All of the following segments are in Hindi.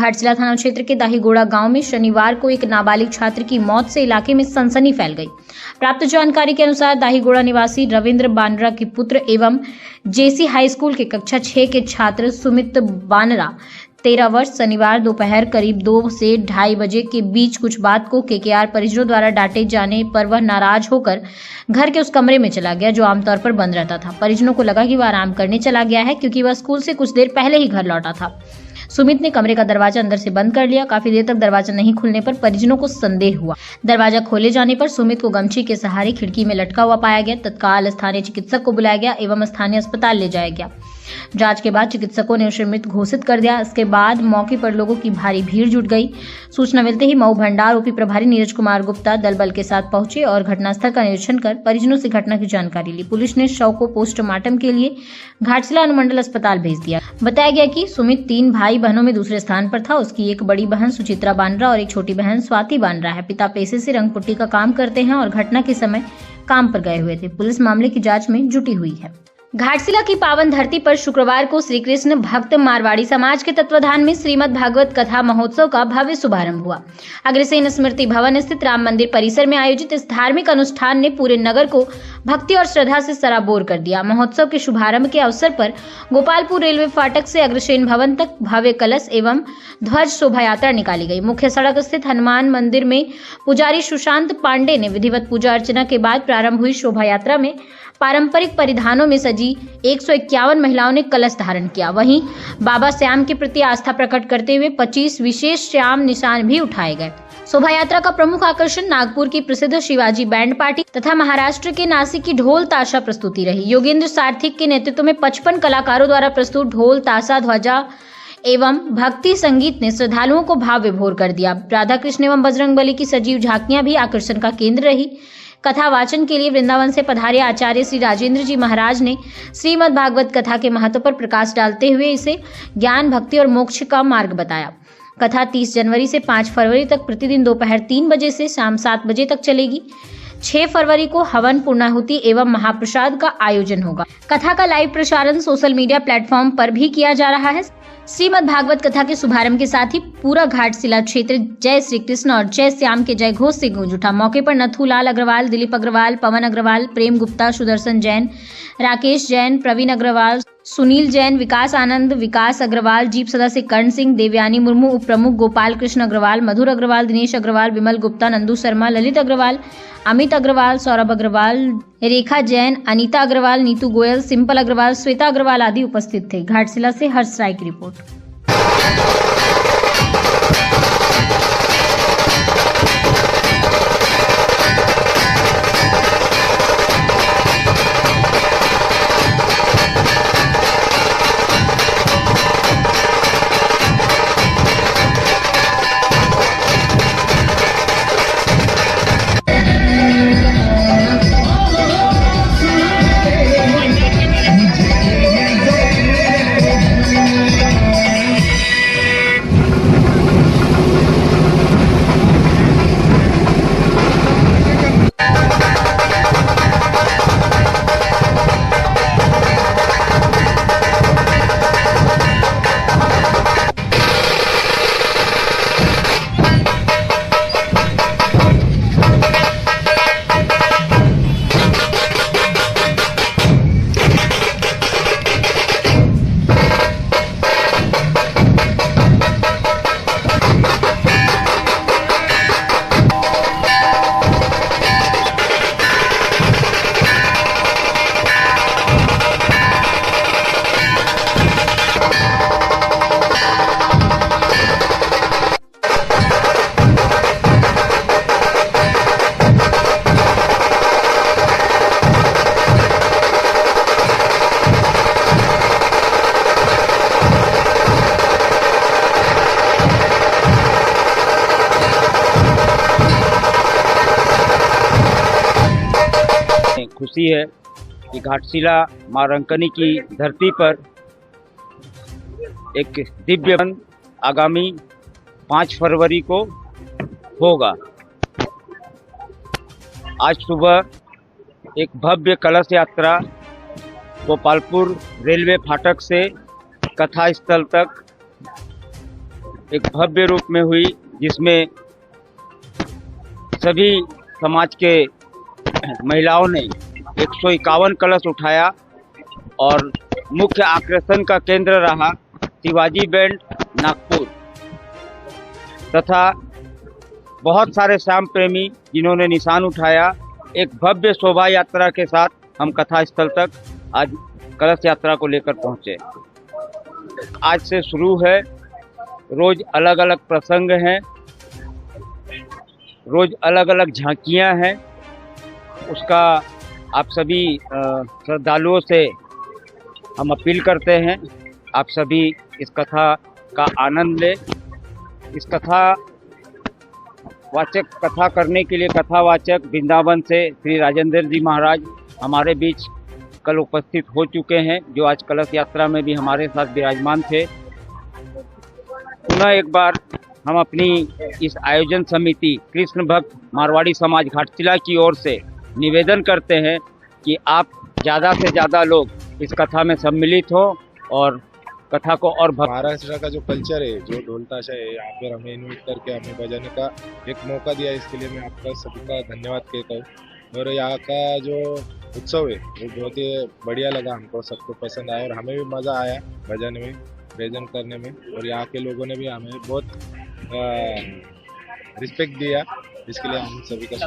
घाटशिला थाना क्षेत्र के दाहीगोड़ा गांव में शनिवार को एक नाबालिग छात्र की मौत से इलाके में सनसनी फैल गई। प्राप्त जानकारी के अनुसार दाहीगोड़ा निवासी रविंद्र बानरा के पुत्र एवं जेसी हाई स्कूल के कक्षा 6 के छात्र सुमित बानरा 13 वर्ष शनिवार दोपहर करीब 2 से 2:30 बजे के बीच कुछ बात को केकेआर परिजनों द्वारा डांटे जाने पर वह नाराज होकर घर के उस कमरे में चला गया जो आमतौर पर बंद रहता था। परिजनों को लगा कि वह आराम करने चला गया है क्योंकि वह स्कूल से कुछ देर पहले ही घर लौटा था। सुमित ने कमरे का दरवाजा अंदर से बंद कर लिया। काफी देर तक दरवाजा नहीं खुलने पर परिजनों को संदेह हुआ। दरवाजा खोले जाने पर सुमित को गमछी के सहारे खिड़की में लटका हुआ पाया गया। तत्काल स्थानीय चिकित्सक को बुलाया गया एवं स्थानीय अस्पताल ले जाया गया। जांच के बाद चिकित्सकों ने उसे मृत घोषित कर दिया। इसके बाद मौके पर लोगों की भारी भीड़ जुट गई। सूचना मिलते ही मऊ भंडार ओपी प्रभारी नीरज कुमार गुप्ता दल बल के साथ पहुंचे और घटनास्थल का निरीक्षण कर परिजनों से घटना की जानकारी ली। पुलिस ने शव को पोस्टमार्टम के लिए घाटशिला अनुमंडल अस्पताल भेज दिया। बताया गया कि सुमित 3 भाई बहनों में दूसरे स्थान पर था। उसकी एक बड़ी बहन सुचित्रा बानरा और एक छोटी बहन स्वाति बानरा है। पिता पेशे से रंग पुट्टी का काम करते हैं और घटना के समय काम पर गए हुए थे। पुलिस मामले की जांच में जुटी हुई है। घाटशिला की पावन धरती पर शुक्रवार को श्री कृष्ण भक्त मारवाड़ी समाज के तत्वाधान में श्रीमद् भागवत कथा महोत्सव का भव्य शुभारंभ हुआ। अग्रसेन स्मृति भवन स्थित राम मंदिर परिसर में आयोजित इस धार्मिक अनुष्ठान ने पूरे नगर को भक्ति और श्रद्धा से सराबोर कर दिया। महोत्सव के शुभारंभ के अवसर पर गोपालपुर रेलवे फाटक से अग्रसेन भवन तक भव्य कलश एवं ध्वज शोभा यात्रा निकाली गई। मुख्य सड़क स्थित हनुमान मंदिर में पुजारी सुशांत पांडे ने विधिवत पूजा अर्चना के बाद प्रारंभ हुई शोभा यात्रा में पारंपरिक परिधानों में सजी 151 महिलाओं ने कलश धारण किया। वहीं बाबा श्याम के प्रति आस्था प्रकट करते हुए 25 विशेष श्याम निशान भी उठाए गए। शोभा यात्रा का प्रमुख आकर्षण नागपुर की प्रसिद्ध शिवाजी बैंड पार्टी तथा महाराष्ट्र के नासिक की ढोल ताशा प्रस्तुति रही। योगेंद्र सार्थिक के नेतृत्व में 55 कलाकारों द्वारा प्रस्तुत ढोल ताशा ध्वजा एवं भक्ति संगीत ने श्रद्धालुओं को भाव विभोर कर दिया। राधा कृष्ण एवं बजरंगबली की सजीव झांकियां भी आकर्षण का केंद्र रही। कथा वाचन के लिए वृंदावन से पधारे आचार्य श्री राजेंद्र जी महाराज ने श्रीमद् भागवत कथा के महत्व पर प्रकाश डालते हुए इसे ज्ञान, भक्ति और मोक्ष का मार्ग बताया। कथा 30 जनवरी से 5 फरवरी तक प्रतिदिन दोपहर 3 बजे से शाम 7 बजे तक चलेगी। 6 फरवरी को हवन, पूर्णाहुति एवं महाप्रसाद का आयोजन होगा। कथा का लाइव प्रसारण सोशल मीडिया प्लेटफॉर्म पर भी किया जा रहा है। श्रीमद् भागवत कथा के शुभारंभ के साथ ही पूरा घाटशिला क्षेत्र जय श्री कृष्ण और जय श्याम के जय घोष से गूंज उठा। मौके पर नथुलाल अग्रवाल, दिलीप अग्रवाल, पवन अग्रवाल, प्रेम गुप्ता, सुदर्शन जैन, राकेश जैन, प्रवीण अग्रवाल, सुनील जैन, विकास आनंद, विकास अग्रवाल, जीप सदस्य कर्ण सिंह, देवयानी मुर्मू, उप प्रमुख गोपाल कृष्ण अग्रवाल, मधुर अग्रवाल, दिनेश अग्रवाल, विमल गुप्ता, नंदू शर्मा, ललित अग्रवाल, अमित अग्रवाल, सौरभ अग्रवाल, रेखा जैन, अनीता अग्रवाल, नीतू गोयल, सिंपल अग्रवाल, श्वेता अग्रवाल आदि उपस्थित थे। घाटशिला से हर्ष राय की रिपोर्ट। खुशी है कि घाटशिला मां रंकनी की धरती पर एक दिव्य बंद आगामी 5 फरवरी को होगा। आज सुबह एक भव्य कलश यात्रा गोपालपुर रेलवे फाटक से कथा स्थल तक एक भव्य रूप में हुई, जिसमें सभी समाज के महिलाओं ने 151 कलश उठाया और मुख्य आकर्षण का केंद्र रहा शिवाजी बैंड नागपुर तथा बहुत सारे श्याम प्रेमी जिन्होंने निशान उठाया। एक भव्य शोभा यात्रा के साथ हम कथा स्थल तक आज कलश यात्रा को लेकर पहुंचे। आज से शुरू है, रोज अलग अलग प्रसंग हैं, रोज अलग अलग झांकियां हैं। उसका आप सभी श्रद्धालुओं से हम अपील करते हैं, आप सभी इस कथा का आनंद लें। इस कथा करने के लिए कथावाचक वृंदावन से श्री राजेंद्र जी महाराज हमारे बीच कल उपस्थित हो चुके हैं, जो आज कलश यात्रा में भी हमारे साथ विराजमान थे। पुनः एक बार हम अपनी इस आयोजन समिति कृष्ण भक्त मारवाड़ी समाज घाटशिला की ओर से निवेदन करते हैं कि आप ज़्यादा से ज़्यादा लोग इस कथा में सम्मिलित हो और कथा को और महाराष्ट्र का जो कल्चर है, जो ढोल ताशा है, यहाँ पर हमें इन्वाइट करके हमें बजाने का एक मौका दिया, इसके लिए मैं आपका सभी का धन्यवाद कहता हूँ। और यहाँ का जो उत्सव है वो बहुत ही बढ़िया लगा, हमको सबको पसंद आया और हमें भी मज़ा आया बजाने में, प्रेजेंट करने में। और यहाँ के लोगों ने भी हमें बहुत रिस्पेक्ट दिया, इसके लिए हम सभी का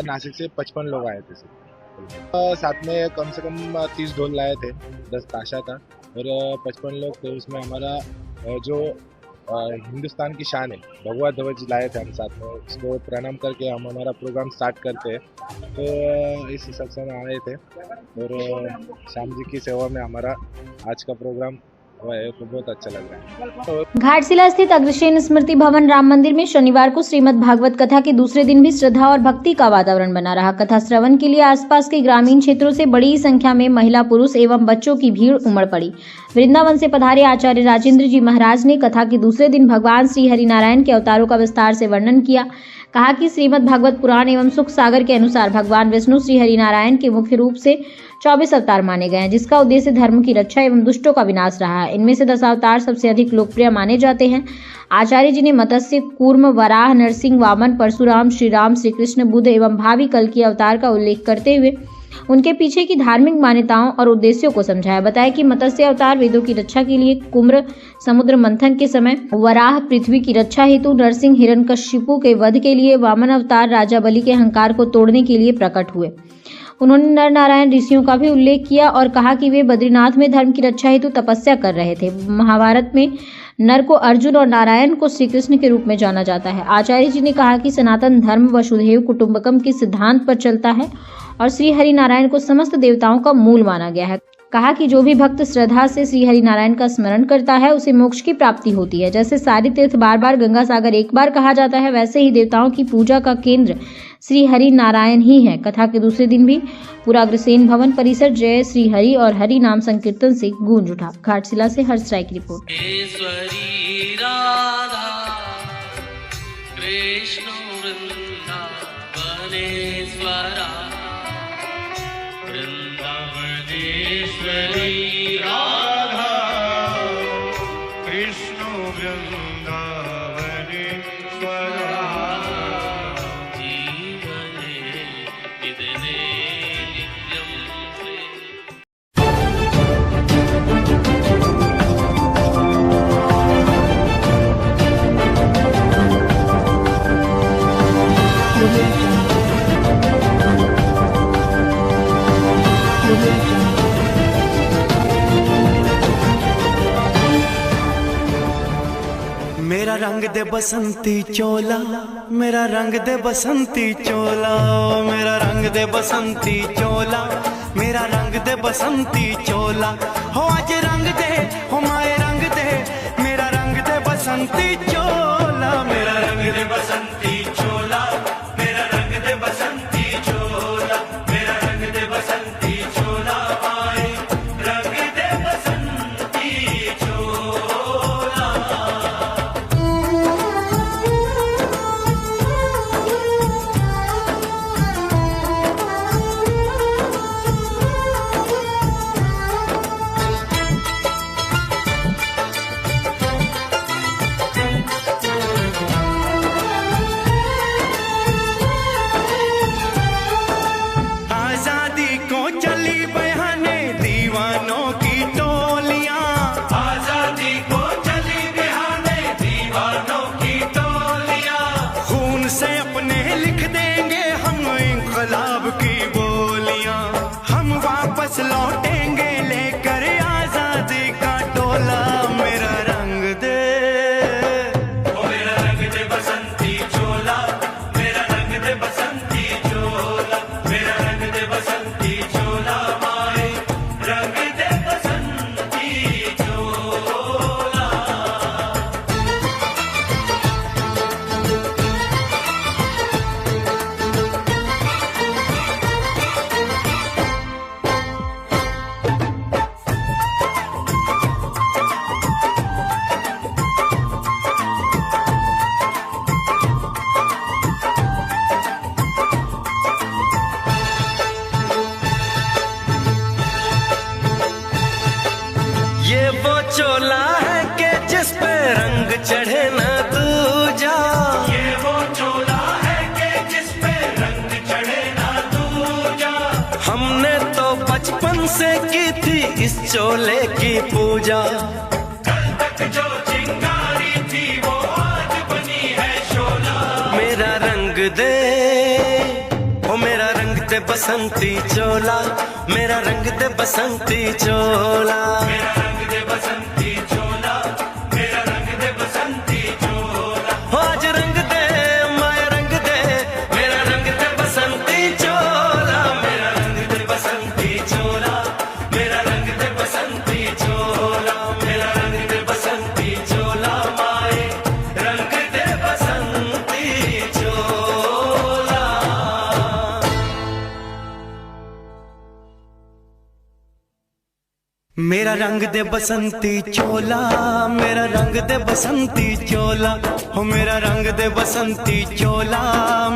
नासिक से 55 लोग आए थे साथ में, कम से कम 30 ढोल लाए थे, 10 ताशा था और 55 लोग थे। उसमें हमारा जो हिंदुस्तान की शान है भगवा ध्वज लाए थे हम साथ में, उसको प्रणाम करके हम हमारा प्रोग्राम स्टार्ट करते हैं। तो इस हिसाब से हम आए थे और श्याम जी की सेवा में हमारा आज का प्रोग्राम हुआ है, तो बहुत अच्छा लग रहा है। घाटशिला स्थित अग्रसेन स्मृति भवन राम मंदिर में शनिवार को श्रीमद् भागवत कथा के दूसरे दिन भी श्रद्धा और भक्ति का वातावरण बना रहा। कथा श्रवण के लिए आसपास के ग्रामीण क्षेत्रों से बड़ी संख्या में महिला, पुरुष एवं बच्चों की भीड़ उमड़ पड़ी। वृंदावन से पधारे आचार्य राजेंद्र जी महाराज ने कथा के दूसरे दिन भगवान श्री हरिनारायण के अवतारों का विस्तार से वर्णन किया। कहा कि श्रीमद् भागवत पुराण एवं सुख सागर के अनुसार भगवान विष्णु श्री हरिनारायण के मुख्य रूप से 24 अवतार माने गए हैं, जिसका उद्देश्य धर्म की रक्षा एवं दुष्टों का विनाश रहा है। इनमें से 10 अवतार सबसे अधिक लोकप्रिय माने जाते हैं। आचार्य जी ने मत्स्य, कूर्म, वराह, नरसिंह, वामन, परशुराम, श्री राम, श्री कृष्ण, बुद्ध एवं भावी कल की अवतार का उल्लेख करते हुए उनके पीछे की धार्मिक मान्यताओं और उद्देश्यों को समझाया। बताया कि मत्स्य अवतार वेदों की रक्षा के लिए, कुम्र समुद्र मंथन के समय, वराह पृथ्वी की रक्षा हेतु, नरसिंह हिरण्यकशिपु के वध के लिए, वामन अवतार राजा बलि के अहंकार को तोड़ने के लिए प्रकट हुए। उन्होंने नर नारायण ऋषियों का भी उल्लेख किया और कहा कि वे बद्रीनाथ में धर्म की रक्षा हेतु तपस्या कर रहे थे। महाभारत में नर को अर्जुन और नारायण को श्री कृष्ण के रूप में जाना जाता है। आचार्य जी ने कहा कि सनातन धर्म वसुधैव कुटुंबकम के सिद्धांत पर चलता है और श्री हरि नारायण को समस्त देवताओं का मूल माना गया है। कहा कि जो भी भक्त श्रद्धा से श्री हरि नारायण का स्मरण करता है उसे मोक्ष की प्राप्ति होती है। जैसे सारी तीर्थ बार बार गंगा सागर एक बार कहा जाता है, वैसे ही देवताओं की पूजा का केंद्र श्री हरि नारायण ही है। कथा के दूसरे दिन भी पूरा अग्रसेन भवन परिसर जय श्री हरि और हरि नाम संकीर्तन से गूंज उठा। घाटशिला से हर्ष राय की रिपोर्ट। वृंदावनेश्वरी राधा कृष्ण वृंदावनेश्वरा जीवने इदने नित्यं से। मेरा रंग दे बसंती चोला, मेरा रंग दे बसंती चोला, मेरा रंग दे बसंती चोला, मेरा रंग दे बसंती चोला। हो आज रंग दे, हो माए रंग दे, मेरा रंग दे बसंती चोला, मेरा रंग दे बसंती चोला, मेरा रंग दे बसंती चोला, मेरा रंग दे बसंती चोला, माए रंग दे बसंती चोला। लौटेंगे लेकर आजादी का टोला। मेरा रंग दे, ओ मेरा रंग दे बसंती चोला, मेरा रंग दे बसंती चोला, मेरा रंग दे बसंती चोला, माए रंग दे बसंती चोला। ये वो चोला है कि जिस पे रंग चढ़े न दूजा। ये वो चोला है कि जिस पे रंग चढ़े ना दूजा। हमने तो बचपन से की थी इस चोले की पूजा। कल तक जो चिंगारी थी वो आज बनी है शोला। मेरा रंग दे, ओ मेरा रंग दे बसंती चोला, मेरा रंग दे बसंती चोला। मेरा रंग दे बसंती चोला, मेरा रंग दे बसंती चोला। हो आज रंग दे, माया रंग दे, मेरा रंग दे बसंती चोला, मेरा रंग दे बसंती चोला, मेरा रंग दे बसंती चोला, मेरा रंग दे बसंती चोला, माए रंग दे बसंती चोला। मेरा रंग दे बसंती चोला, मेरा रंग दे बसंती चोला, हो मेरा रंग दे बसंती चोला,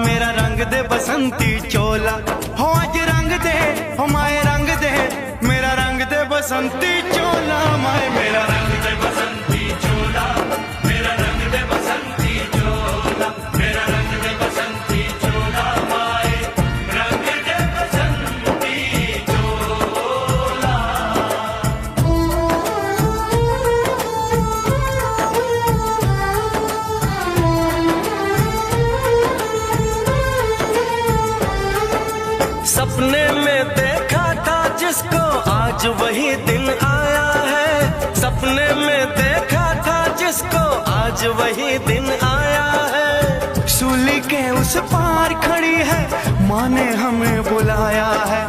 मेरा रंग दे बसंती चोला। हो आज रंग दे, हो माए रंग दे, मेरा रंग दे बसंती चोला, माए मेरा रंग दे बसंती चोला, मेरा रंग दे बसंती चोला, मेरा रंग दे बसंती चोला, माए रंग दे बसंती चोला। सपने में देखा था जिसको आज वही दिन आया है। सपने में देखा था जिसको आज वही दिन आया है। सूली के उस पार खड़ी है, माँ ने हमें बुलाया है।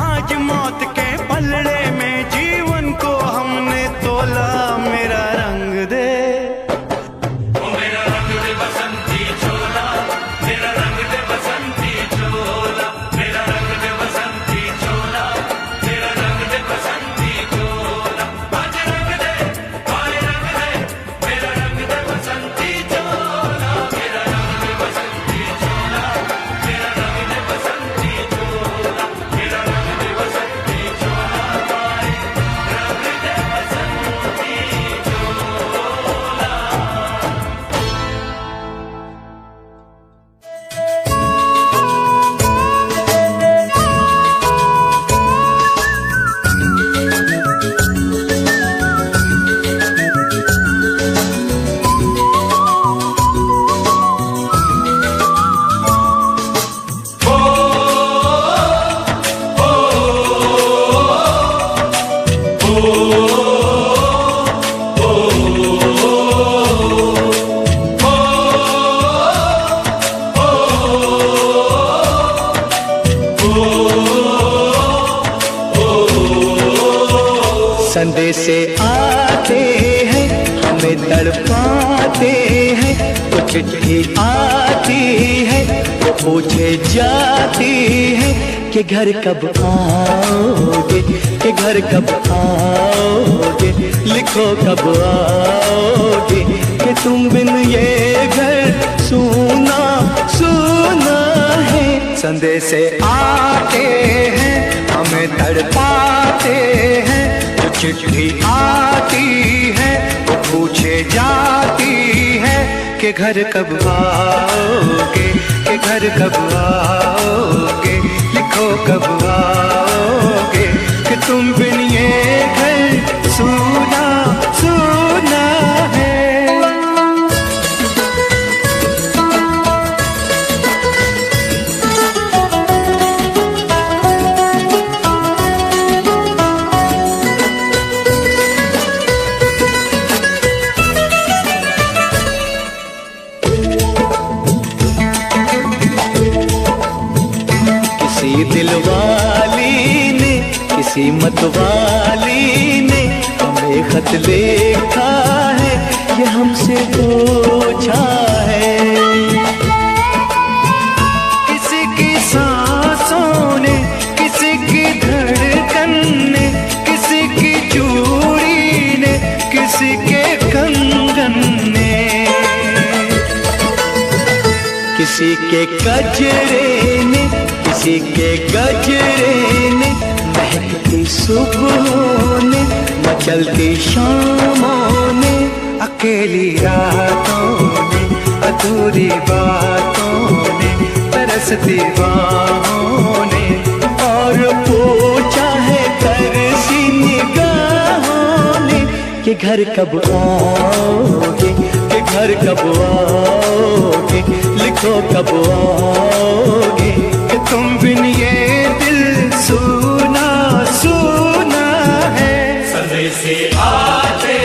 आज मौत के पलड़े में जीवन को हमने तोला। मेरा रंग दे, ओ मेरा रंग दे बसंती चोला, मेरा रंग दे बसंती चोला, मेरा रंग दे बसंती चोला, मेरा रंग दे बसंती चोला। आज रंग दे, माए रंग दे, मेरा रंग दे बसंती चोला, मेरा रंग दे बसंती चोला, मेरा रंग दे बसंती चोला, मेरा रंग दे बसंती चोला, माए रंग दे बसंती चोला। संदेशे आते हैं हमें तड़पाते हैं। तो चिट्ठी आती है वो पूछे जाती है कि घर कब आओगे, कि घर कब आओगे, लिखो कब आओगे, कि तुम बिन ये घर सूना सूना है। संदेशे आते हैं हमें तड़पाते हैं। जो चिट्ठी आती है वो पूछे जाती है कि घर कब आओगे, कि घर कब आओगे, लिखो कब आओगे, कि तुम बिन ये घर सूना सूना है। मतवाली ने हमें खत लिखा है, ये हमसे पूछा है। किसी की सांसों ने, किसी की धड़कन ने, किसी की चूड़ी ने, किसी के कंगन ने, किसी के गजरे ने, किसी के गजरे ने, महकती सुबहों ने, मचलती शामों ने, अकेली रातों ने, अधूरी बातों ने, तरसती बाहों ने, और पूछा है तरसी निगाहों ने कि घर कब आओगे, कि घर कब आओगे, लिखो कब आओगे, कि तुम बिन ये दिल सुना सुना है। समय से आते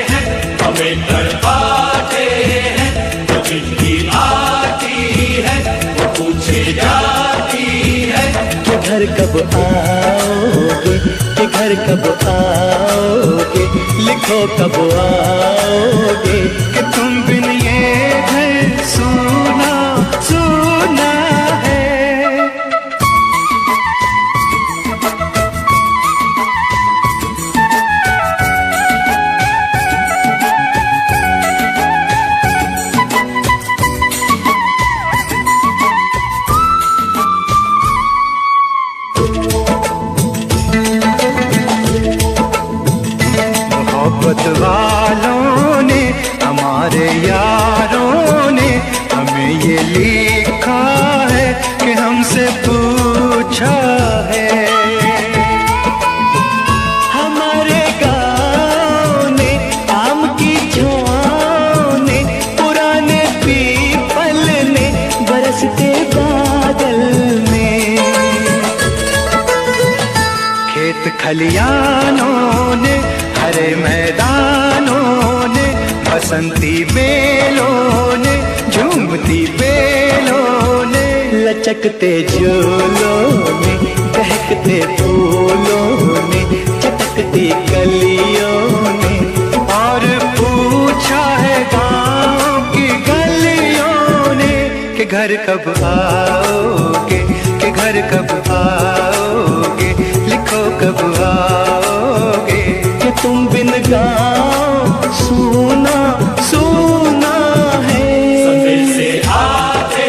हैं हमें तड़पाते हैं, वो चिट्ठी आती है वो पूछे जाती है कि घर कब आओगे, कि घर कब आओगे, लिखो कब आओगे, कि तुम बिन ये घर सुना सुना है। मोहब्बत वालों ने, हमारे यारों ने हमें ये लिखा है कि हमसे पूछा है। हमारे गाँव ने, आम की छाँव ने, पुराने पीपल ने, बरसते बादल ने, खेत खलियानों ने, हरे मैदानों ने, बसंती बेलों ने, झूमती बेलों ने, लचकते झूलों ने, बहकते फूलों ने, चटकती गलियों ने, और पूछा है गाँव की गलियों ने कि घर कब आओगे, कि घर कब आओगे, लिखो कब आओगे, कि तुम बिन गाँव सुना सुना है। समय से आते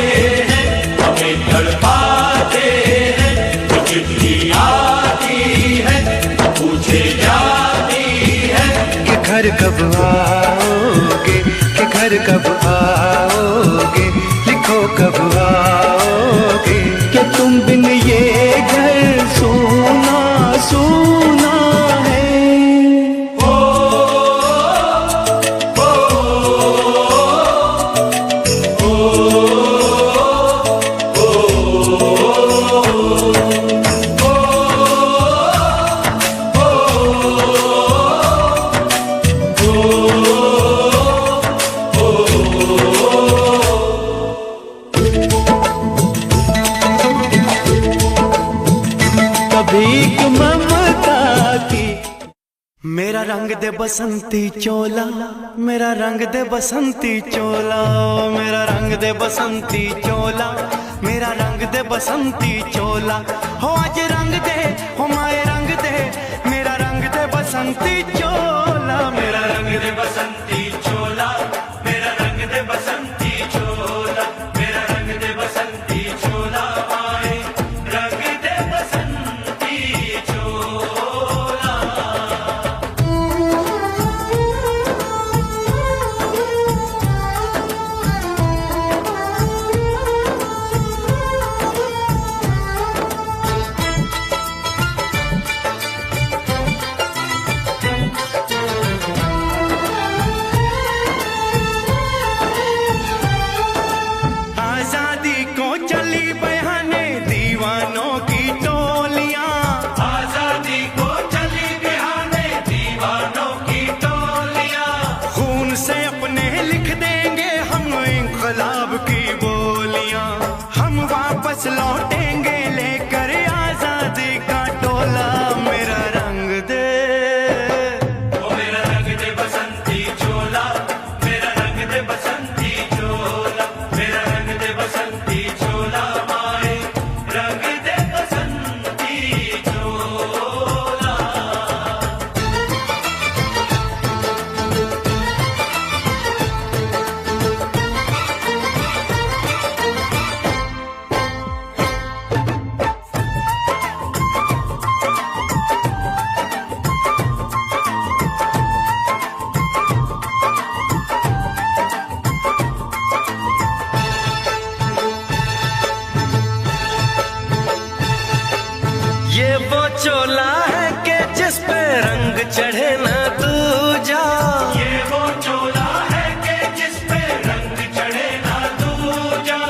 हैं हमें तड़पाते हैं, वो चिट्ठी आती है वो पूछे जाती है कि घर कब आओगे, कि घर कब आओगे, लिखो कब आओगे, कि तुम बिन ये घर सुना सुना है। भीख ममता की मेरा रंग दे बसंती चोला, मेरा रंग दे बसंती चोला, मेरा रंग दे बसंती चोला, मेरा रंग दे बसंती चोला, हो आज रंग दे, हो माए रंग दे, मेरा रंग दे बसंती चोला, मेरा रंग दे बसंती चोला, मेरा रंग दे बसंती चोला, मेरा रंग दे बसंती चोला, आए रंग दे बसंती चोला। रंग चढ़े न दूजा। ये वो चोला है कि जिस पे रंग चढ़े ना दूजा।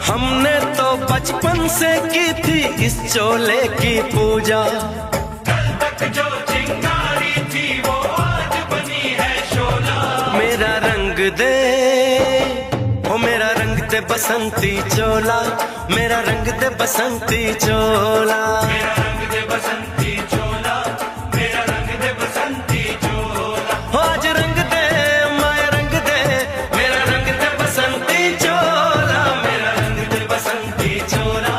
हमने तो बचपन से की थी इस चोले की पूजा। कल तक जो चिंगारी थी वो आज बनी है शोला। मेरा रंग दे, ओ मेरा रंग दे बसंती चोला, मेरा रंग दे बसंती चोला। मेरा रंग दे बसंती चोला, मेरा रंग दे बसंती चोला। हो आज रंग दे माया रंग दे, मेरा रंग दे बसंती चोला, मेरा रंग दे बसंती चोला।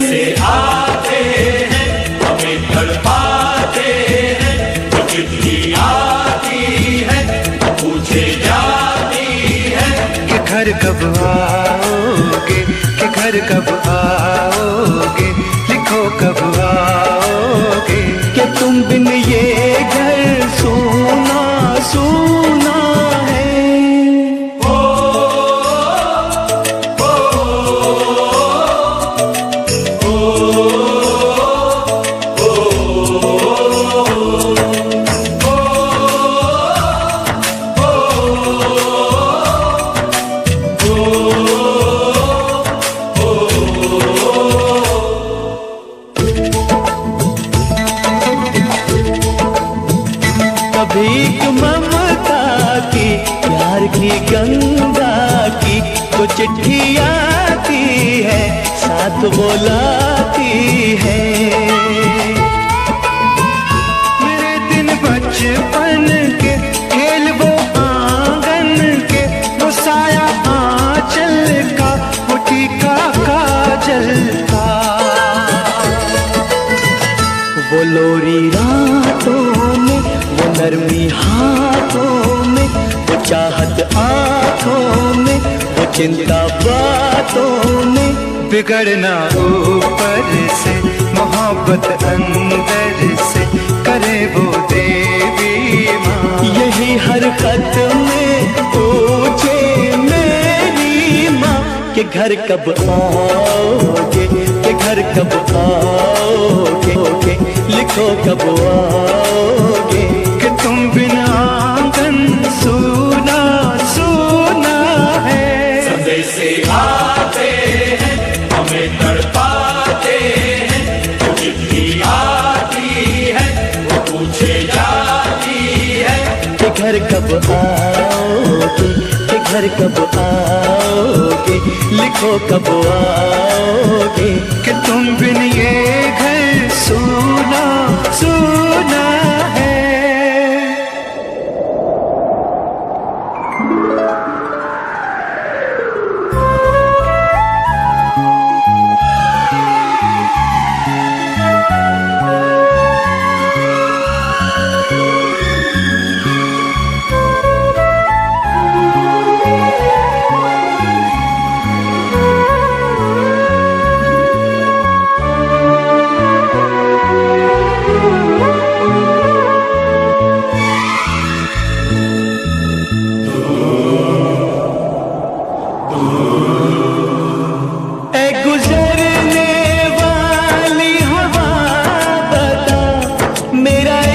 से आते हैं हमें तड़पाते हैं। तो चिट्ठी आती है पूछे जाती है कि घर कब आओगे, कि घर कब आओगे, लिखो कब आओगे, कि तुम बिन ये घर सोना सोना है। भीख ममता की प्यार की गंगा की तो चिट्ठी आती है साथ बुलाती है। मेरे दिन बचपन के खेल वो आंगन के, वो साया आंचल का, वो टीका काजल का, वो लोरी रातों में, वो नरमी हाथों में, वो चाहत आंखों में, वो चिंता बातों में। बिगड़ना ऊपर से, मोहब्बत अंदर से, करे वो देवी माँ। यही हरकत में पूछे मेरी माँ कि घर कब आओगे, कि घर कब आओगे, लिखो कब आओगे, कि तुम बिना आंगन सूना सूना है। संदेशे आते हैं हमें तड़पाते हैं। तो चिट्ठी आती है वो पूछे जाती है कि घर कब आओगे, कि घर कब आओगे, लिखो कब आओगे, कि तुम बिन ये घर सूना सूना है।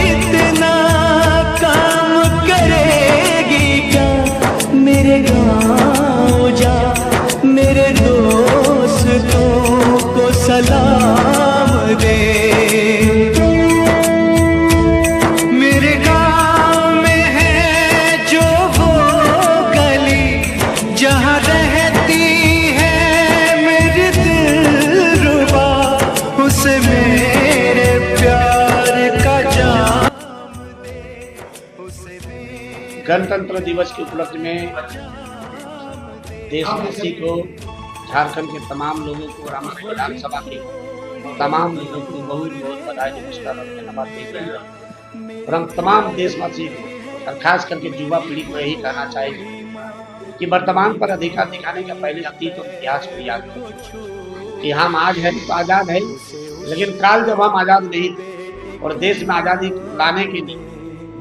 इतना काम करेगी क्या? मेरे गाँव जा, मेरे दोस्तों को सलाम दे। मेरे गाँव में है जो वो गली जहाँ रहती है मेरी दिलरुबा, उसे मेरे प्यार का जाम दे, उसे मेरे। गणतंत्र दिवस के उपलक्ष्य में देशवासी को, झारखंड के तमाम लोगों को और हमारे विधानसभा के तमाम लोगों को बहुत बहुत बधाई नमस्कार और धन्यवाद देते हैं। और हम तमाम देशवासी को और खास करके युवा पीढ़ी को यही कहना चाहिए कि वर्तमान पर अधिकार दिखाने का पहले अतीत और इतिहास को याद करें कि हम आज हैं तो आज़ाद है, लेकिन काल जब हम आज़ाद नहीं थे और देश में आज़ादी लाने के लिए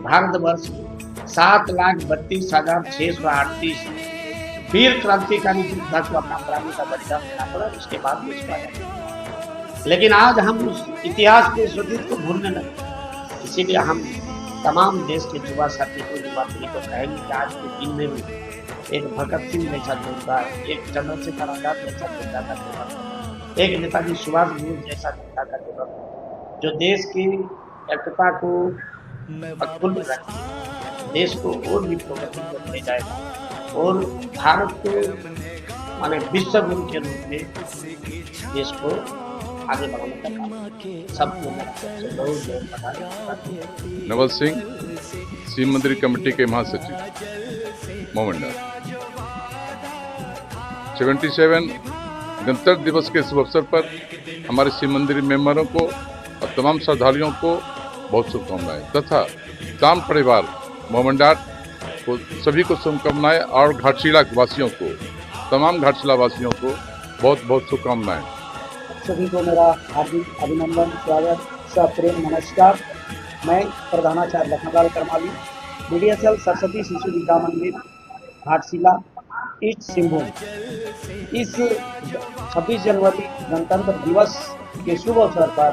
भारतवर्ष 7,32,638 वीर क्रांतिकारी योद्धा को अपना प्राणों का बलिदान देना पड़ा। उसके बाद कुछ पाया, लेकिन आज हम उस इतिहास के उस अतीत को भूलने लगे। इसीलिए हम तमाम देश के युवा साथी को, युवा पीढ़ी को कहेंगे कि आज के दिन में भी एक भगत सिंह जैसा योद्धा, एक चंद्रशेखर आजाद जैसा योद्धा का जन्म, एक नेताजी सुभाष बोस जैसा योद्धा का जन्म, जो देश की एकता को अक्षुण्ण रखे, देश को और भी प्रगति को ले जाएगा और भारत को माने विश्व गुरु के रूप में देश को आगे बढ़ाने का काम सबको बहुत बधाई। नवल सिंह, शिव मंदिर कमेटी के महासचिव मोहम्मद। 77 गणतंत्र दिवस के शुभ अवसर पर हमारे शिव मंदिर मेंबरों को और तमाम श्रद्धालुओं को बहुत शुभकामनाएं तथा ताम परिवार मोहम्मद को सभी को शुभकामनाएं और घाटशिला वासियों को, तमाम घाटशिला वासियों को बहुत बहुत शुभकामनाएं। सभी को मेरा हार्दिक अभिनंदन, स्वागत, सप्रेम नमस्कार। मैं प्रधानाचार्य लखनलाल करमाली, मीडिया सेल सरस्वती शिशु विद्या मंदिर घाटशिला ईस्ट सिंहभूम। इस 26 जनवरी गणतंत्र दिवस के शुभ अवसर पर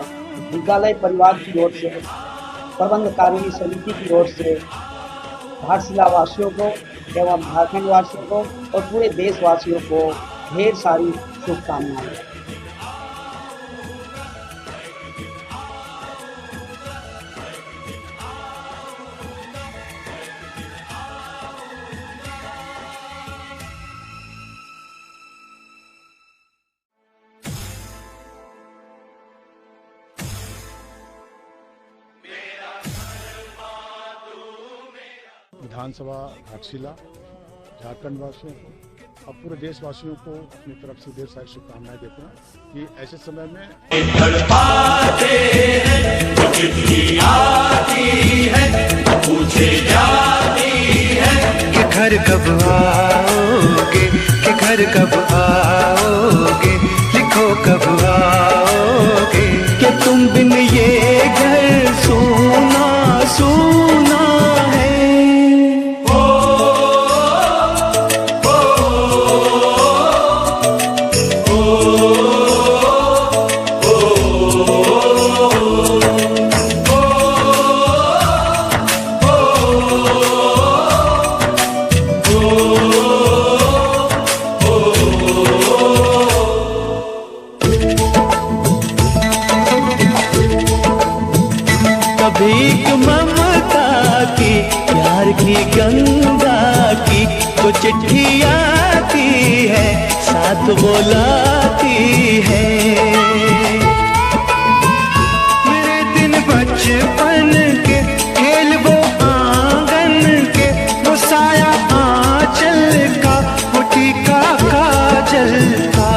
विद्यालय परिवार की ओर से, प्रबंधकारिणी समिति की ओर से घाटशिला वासियों को एवं झारखंड वासियों को और पूरे देशवासियों को ढेर सारी शुभकामनाएं। विधानसभा घाटशिला झारखंड वासियों को और पूरे देशवासियों को अपनी तरफ से ढेर सारी शुभकामनाएं देते हैं कि ऐसे समय में कि घर कब आओगे, कि घर कब आओगे, लिखो कब आओगे, कि तुम बिन ये घर सोना सोना है। भीख ममता की, प्यार की गंगा की तो चिट्ठी आती है, साथ बुलाती है। मेरे दिन बचपन के खेल वो आंगन के, वो साया आंचल का, वो टीका काजल का,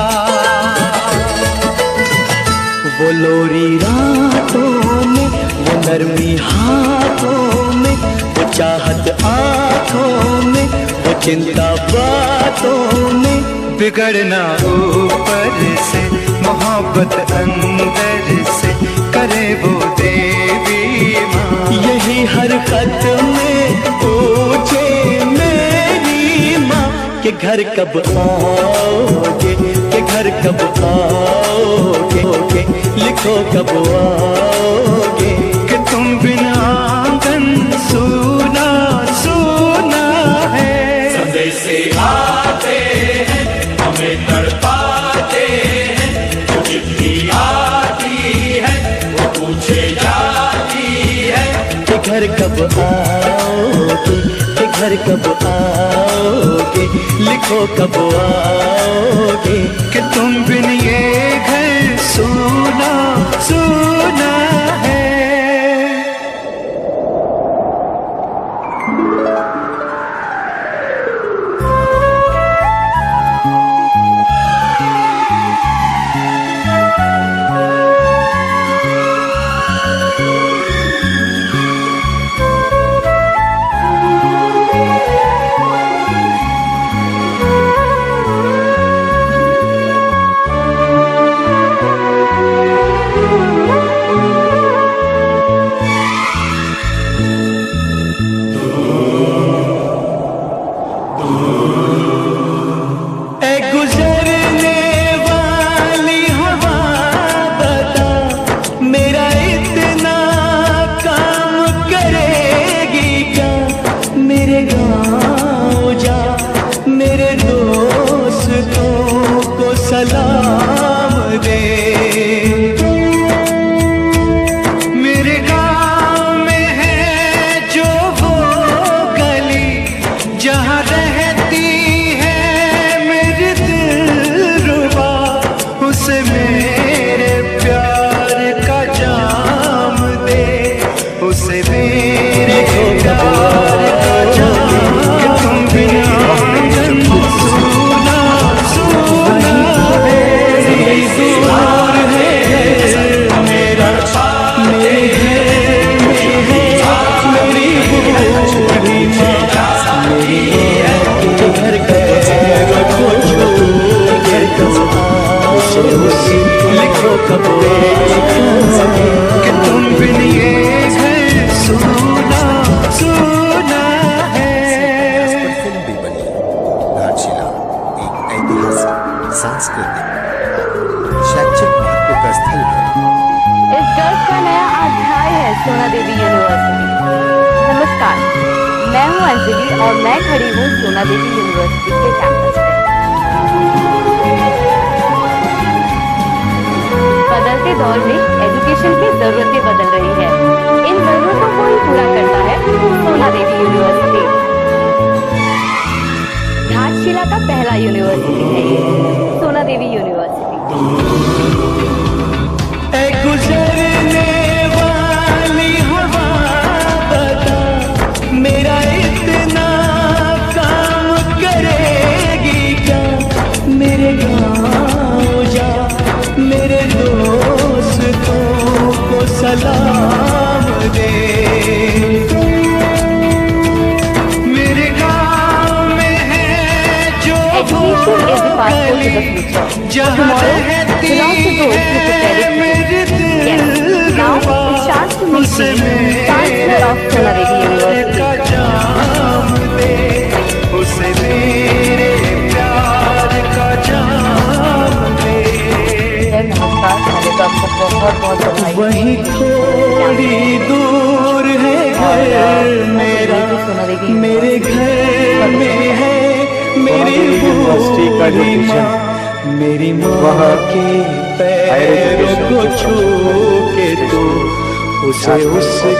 वो लोरी रातों में, वो नरमी हाथों में, वो चाहत आँखों में, वो चिंता बातों में, बिगड़ना ऊपर से, मोहब्बत अंदर से, करे वो देवी माँ। यही हरकत में पूछे मेरी माँ कि घर कब आओगे, कि घर कब आओगे, लिखो कब आओगे, कि तुम बिना कि घर कब आओगे, कि घर कब आओगे, लिखो कब आओगे कि तुम बिन ये घर सूना सूना है। सलाम दे, मेरे गाँव में है जो वो गली जहाँ रहती है मेरी दिलरुबा, उसे मेरे प्यार का जाम दे, उसे मेरे प्यार का जाम कि तुम बिना सूना सूना लिखो कब कि तुम बिन ये घर सूना सूना है। फिल्म भी बनी घाटशिला, एक ऐतिहासिक सांस्कृतिक शैक्षिक महत्व का स्थल है। इस गर्व का नया अध्याय है सोना देवी यूनिवर्सिटी। नमस्कार, मैं हूं अंजलि और मैं खड़ी हूं सोना देवी यूनिवर्सिटी के कैंपस पे। बदलते दौर में एजुकेशन की जरूरतें बदल रही है। इन जरूरतों को ही पूरा करता है सोना देवी यूनिवर्सिटी। घाटशिला का पहला यूनिवर्सिटी है ये सोना देवी यूनिवर्सिटी। गुजरने वाली हवा बता, मेरा इतना काम करेगी क्या, मेरे गाँव जा, मेरे दोस्तों को सलाम दे, मेरे गाँव में है जो जहाँ रहती है मेरी दिलरुबा, उसे मेरे प्यार का जाम दे, उसे मेरे प्यार का जाम दे। वही थोड़ी दूर है घर मेरा, मेरे घर में है मेरी बूढ़ी माँ, मेरी माँ के पैरों को छू के तो उसे उसके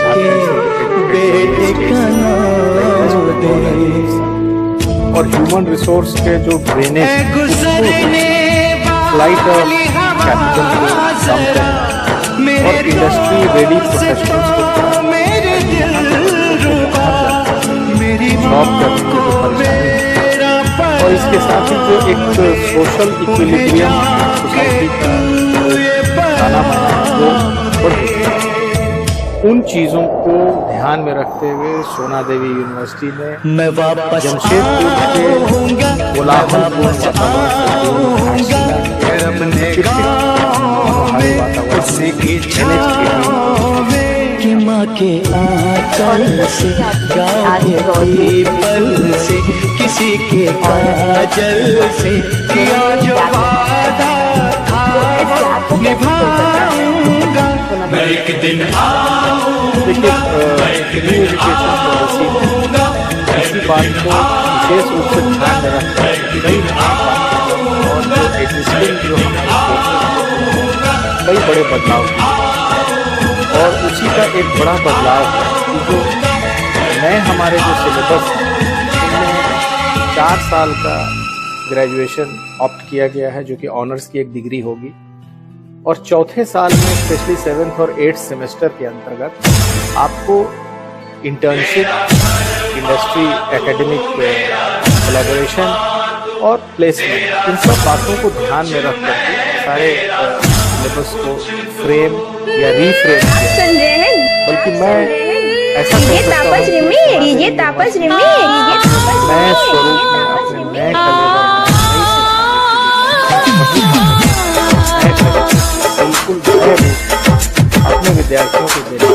बेटे का नाम दे। और ह्यूमन रिसोर्स के जो ड्रेनेज फ्लाइट कैपिटल को कम करना और इंडस्ट्री रेडी प्रोफेशनल्स को जॉब करने की जो परेशानी और इसके साथ ही जो एक सोशल इक्विलिब्रियम सोसाइटी का खाना बनाना वो उन चीज़ों को ध्यान में रखते हुए सोना देवी यूनिवर्सिटी ने जमशेदपुर के कोलाहलपूर्ण कि माँ के आंचल से, गाँव के पल से, किसी के काजल से किया जो वादा था वो निभाऊंगा, मैं एक दिन आऊंगा, मैं एक दिन आऊंगा, इसी बात को विशेष रूप से ध्यान में रखते कई बड़े बदलाव किए और उसी का एक बड़ा बदलाव है कि जो नए हमारे जो सिलेबस हैं उनमें 4 साल का ग्रेजुएशन ऑप्ट किया गया है, जो कि ऑनर्स की एक डिग्री होगी, और चौथे साल में स्पेशली 7th और 8th सेमेस्टर के अंतर्गत आपको इंटर्नशिप, इंडस्ट्री, एकेडमिक कोलैबोरेशन और प्लेसमेंट, इन सब बातों को ध्यान में रख करके सारे सिलेबस को फ्रेम या रीफ्रेम किया। बल्कि मैं ऐसा नए स्वरूप में अपने नए बिल्कुल नए रूप अपने विद्यार्थियों को देना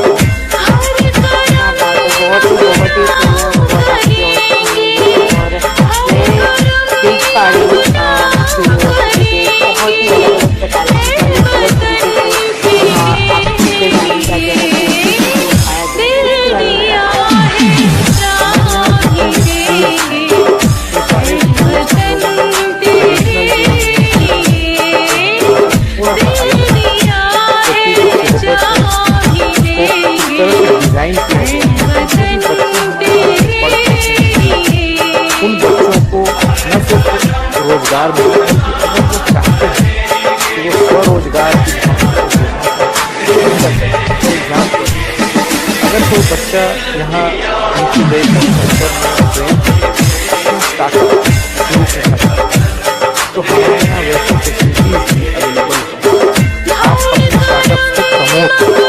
डिजाइन उन बच्चों को न सिर्फ रोजगार मिले, बल्कि अगर वो चाहते हैं कि वो स्वरोजगार की अगर कोई बच्चा यहाँ इंक्यूबेशन सेंटर में स्टार्टअप शुरू करना चाहता है तो हमारे यहाँ वैसी फैसिलिटीज भी अवेलेबल है कि आप अपने स्टार्टअप को प्रमोट करें।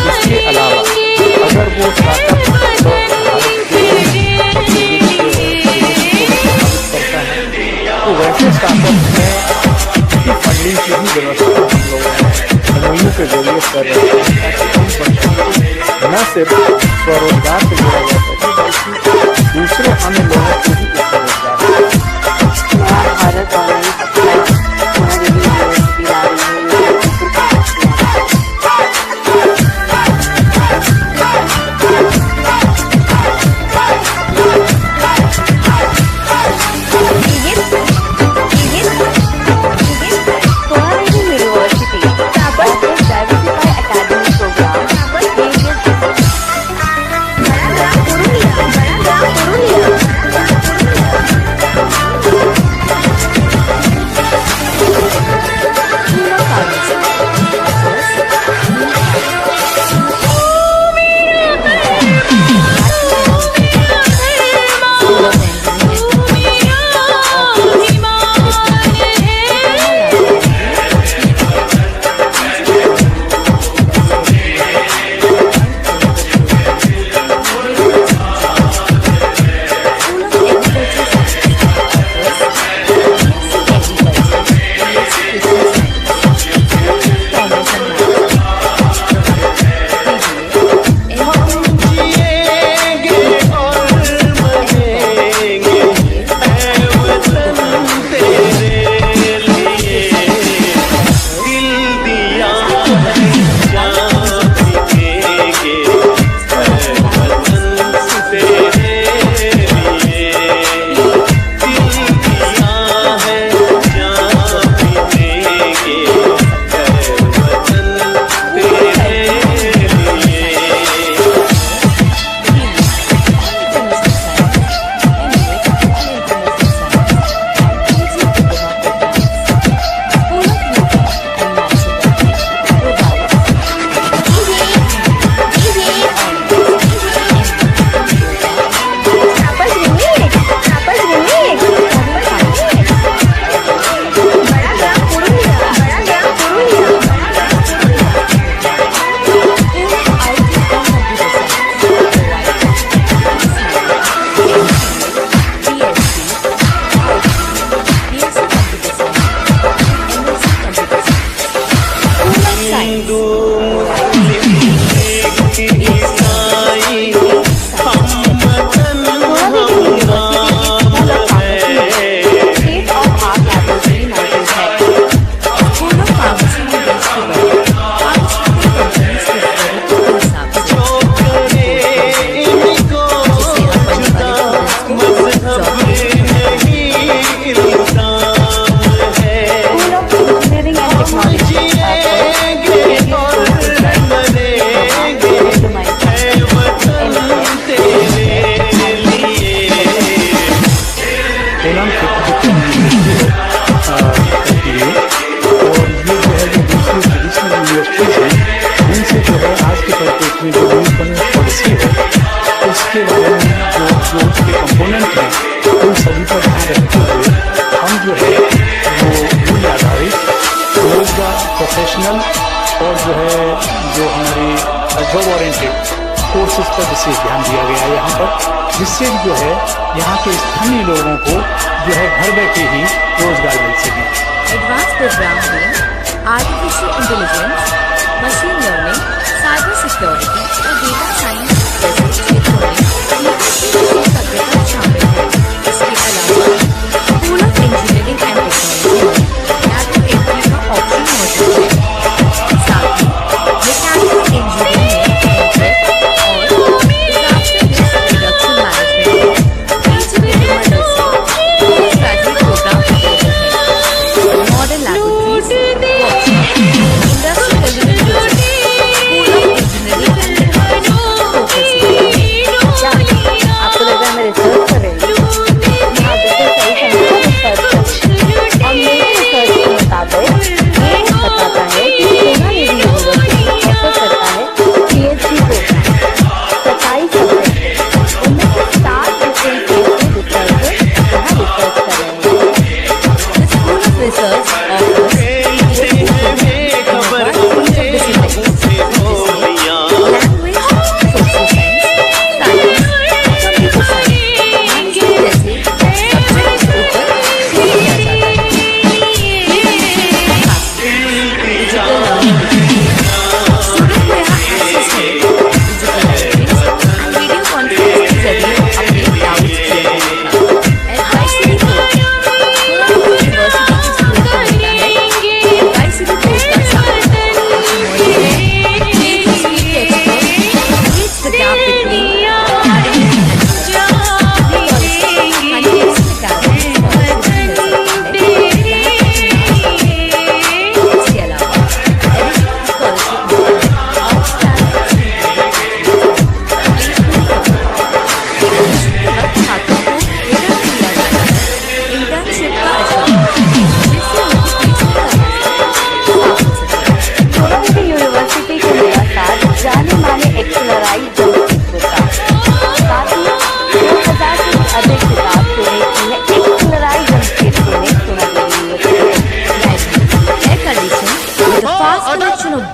इसके अलावा अगर वो स्टार्टअप तो वैसे स्टार्टअप में फंडिंग की भी व्यवस्था हम लोगों ने MOU के जरिए कर रहे हैं, ताकि उन बच्चों को न सिर्फ स्वरोजगार से जोड़ा जा सके बल्कि दूसरे अन्य लोगों को भी उसका रोजगार Purulia. पॉलिसी है, उसके बारे में जो उसके कंपोनेंट हैं उन सभी पर ध्यान रखते हुए हम जो है वो मूल्य आधारित रोजगार, प्रोफेशनल और जो हमारी जॉब ओरिएंटेड कोर्सेज पर विशेष ध्यान दिया गया है यहाँ पर, जिससे जो है यहाँ के स्थानीय लोगों को जो है घर बैठे ही रोजगार मिल सके। एडवांस प्रोग्राम में artificial intelligence, machine learning, cyber security और डेटा साइंस जैसे क्षेत्रों में सब्जेक्ट शामिल है। इसके अलावा school of engineering and technology में लैटरल एंट्री का ऑप्शन मौजूद है। साथ ही mechanical engineering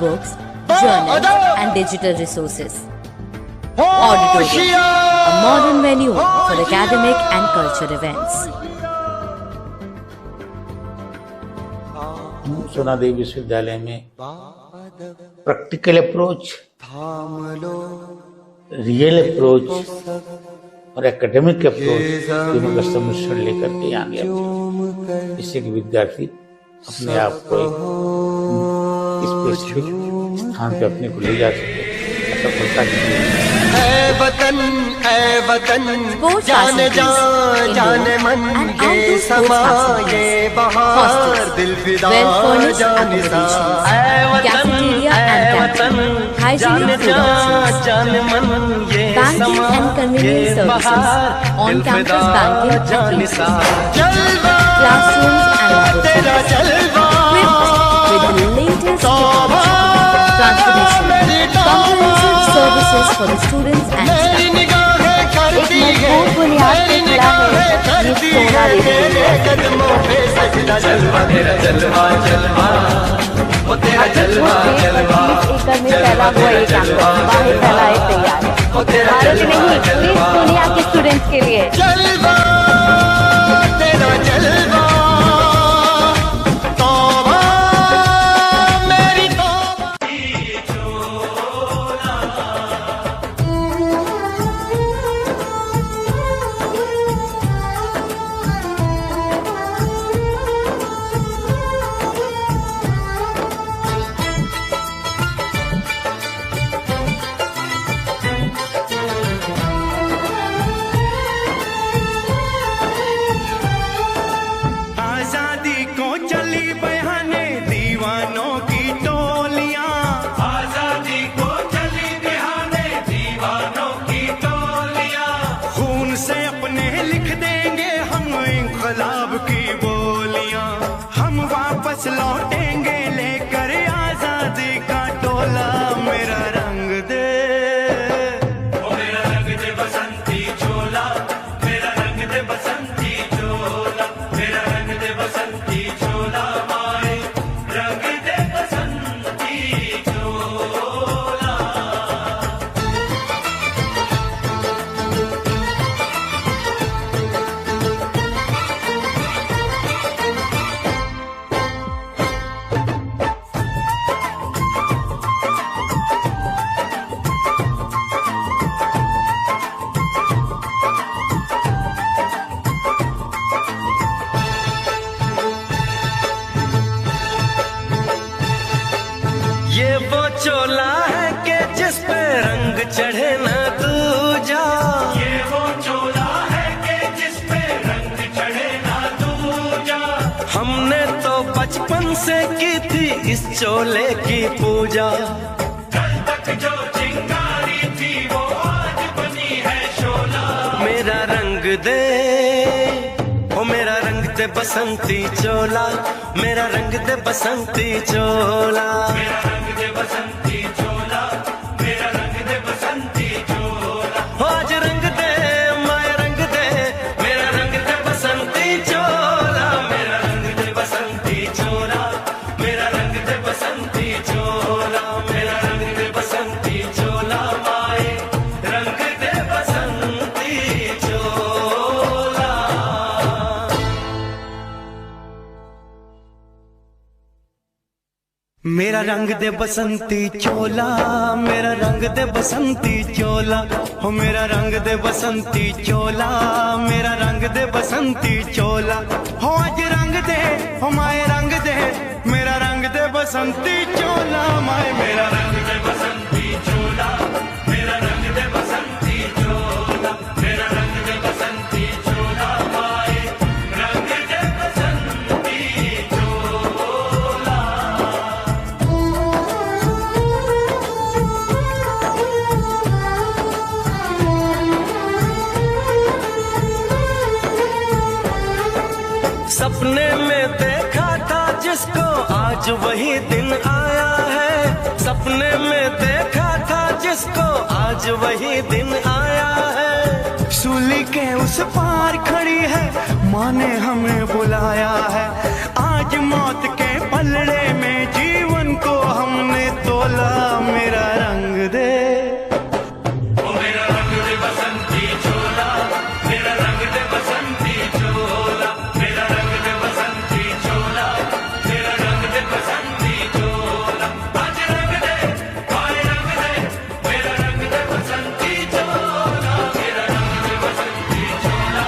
books, journals, and digital resources. Auditorium, a modern venue for academic and culture events. सोना देवी विश्वविद्यालय में प्रैक्टिकल अप्रोच, रियल अप्रोच और एकेडमिक अप्रोच तीनों का सम्मिश्रण लेकर के यहाँ गया, जिससे कि विद्यार्थी अपने आप को स्पेसिफिक स्थान पे अपने को ले जा सके, सफलता की। जान जान मन ये समा ये बहार दिल फिदा जानिसा cafeteria and canteen, hygienic जान मन ये banking and convenience services, on-campus banking and जानिसा classrooms and laboratories, equipped with the latest technology, transportation, comprehensive services for the students and staff. एक मजबूत बुनियाद पे खड़ा है ये सोना एकड़ में फैला हुआ ये कैंपस बाहर फैलाए तैयार है, भारत में ही पूरी दुनिया के स्टूडेंट्स के लिए। लौटेंगे लेकर आजादी का टोला, मेरा रंग दे बचपन से की थी इस चोले की पूजा। कल तक जो चिंगारी थी वो आज बनी है शोला। मेरा रंग दे, ओ मेरा रंग दे बसंती चोला, मेरा रंग दे बसंती चोला। मेरा रंग दे बसंती चोला, मेरा रंग दे बसंती चोला। आज रंग दे माए रंग दे, मेरा रंग दे बसंती चोला, मेरा रंग दे बसंती चोला, मेरा रंग दे बसंती चोला, मेरा रंग दे बसंती चोला, माए रंग दे बसंती चोला। मेरा रंग दे बसंती चोला, मेरा रंग दे बसंती चोला, हो मेरा रंग दे बसंती चोला, मेरा रंग दे बसंती चोला। हो आज रंग दे, हो माए रंग दे, मेरा रंग दे बसंती चोला, माए मेरा रंग दे बसंती चोला, मेरा रंग दे बसंती चोला, मेरा रंग दे बसंती चोला, माए रंग दे बसंती चोला। सपने में देखा था जिसको आज वही दिन आया है। सपने में देखा था जिसको आज वही दिन आया है। सूली के उस पार खड़ी है, माँ ने हमें बुलाया है। आज मौत के पलड़े में जीवन को हमने तोला। मेरा रंग दे, ओ मेरा रंग दे बसंती चोला, मेरा रंग दे बसंती चोला, मेरा रंग दे बसंती चोला, मेरा रंग दे बसंती चोला। आज रंग दे माए रंग दे, मेरा रंग दे बसंती चोला, मेरा रंग दे बसंती चोला,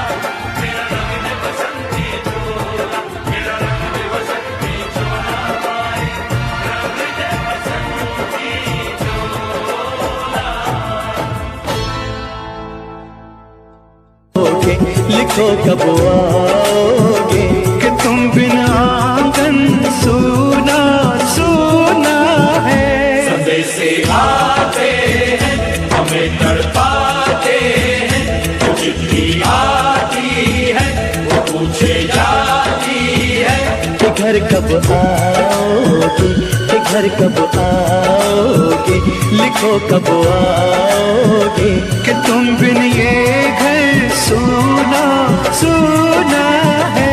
मेरा रंग दे बसंती चोला, मेरा रंग दे बसंती चोला, माए रंग दे बसंती चोला। लिखो कब आओगे कि तुम बिना आंगन सूना सूना है। सदे से आते हैं हमें तड़पाते हैं, जो चिट्ठी आती है वो पूछे जाती है। कि घर कब आओगे, कि घर कब आओगे, लिखो कब आओगे कि तुम बिन ये घर सूना सूना है।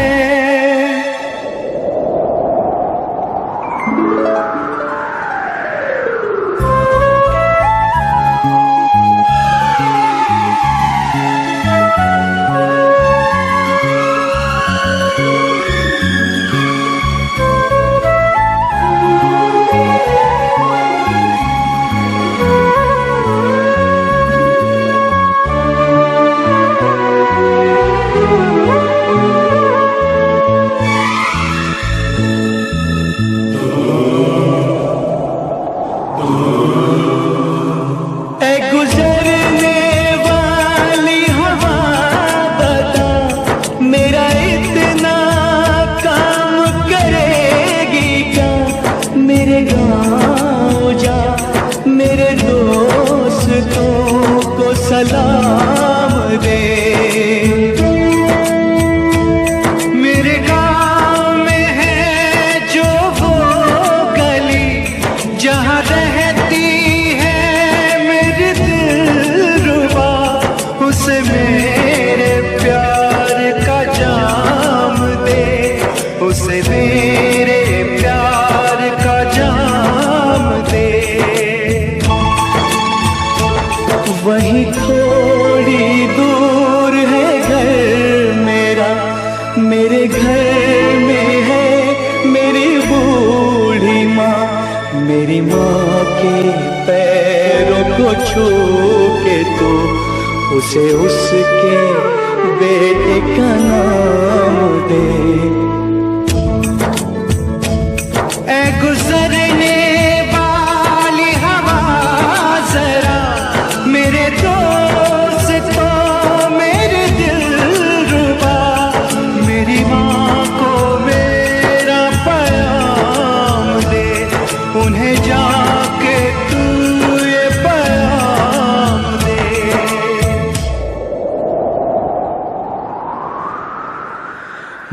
सलाम दे। मेरे गाँव में है जो वो गली जहाँ रहती है मेरी दिलरुबा, उसे मेरे प्यार का जाम दे, उसे मेरे प्यार का जाम दे। वही थोड़ी दूर है घर मेरा, मेरे घर में है मेरी बूढ़ी माँ। मेरी माँ के पैरों को छू के तो उसे उसके बेटे का नाम दे। ऐ गुजरने वाली हवा जरा मेरे दोस्तों मेरे दिलरुबा, मेरी माँ को मेरा पैगाम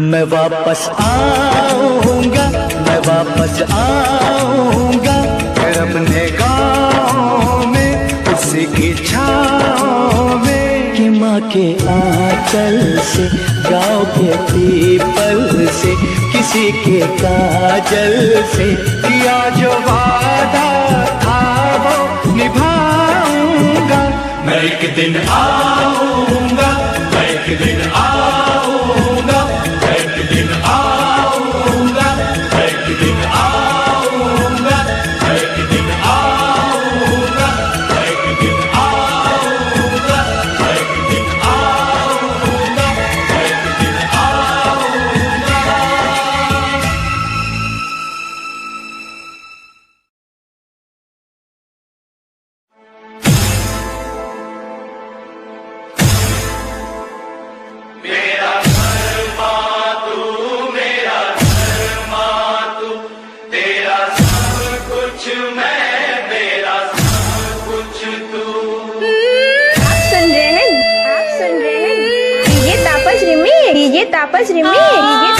मैं वापस आऊंगा, मैं वापस आऊंगा, फिर अपने गाँव में उसी की छाँव में, कि माँ के आंचल से, गाँव के पीपल से, किसी के काजल से, किया जो वादा था वो निभाऊंगा। मैं एक दिन आऊंगा, मैं एक दिन आऊंगा, मैं एक दिन आऊंगा, मैं एक दिन आऊंगा, मैं एक दिन आऊंगा, मैं एक दिन आऊंगा, मैं एक दिन आऊंगा, मैं एक दिन आऊंगा। मेरा घर माँ तू, मेरा घर माँ तू, तेरा सब कुछ मैं, मेरा सब कुछ तू। आप सुन रहे हैं, आप सुन रहे हैं डीजे तापस रिमी, डीजे तापस रिमी, डीजे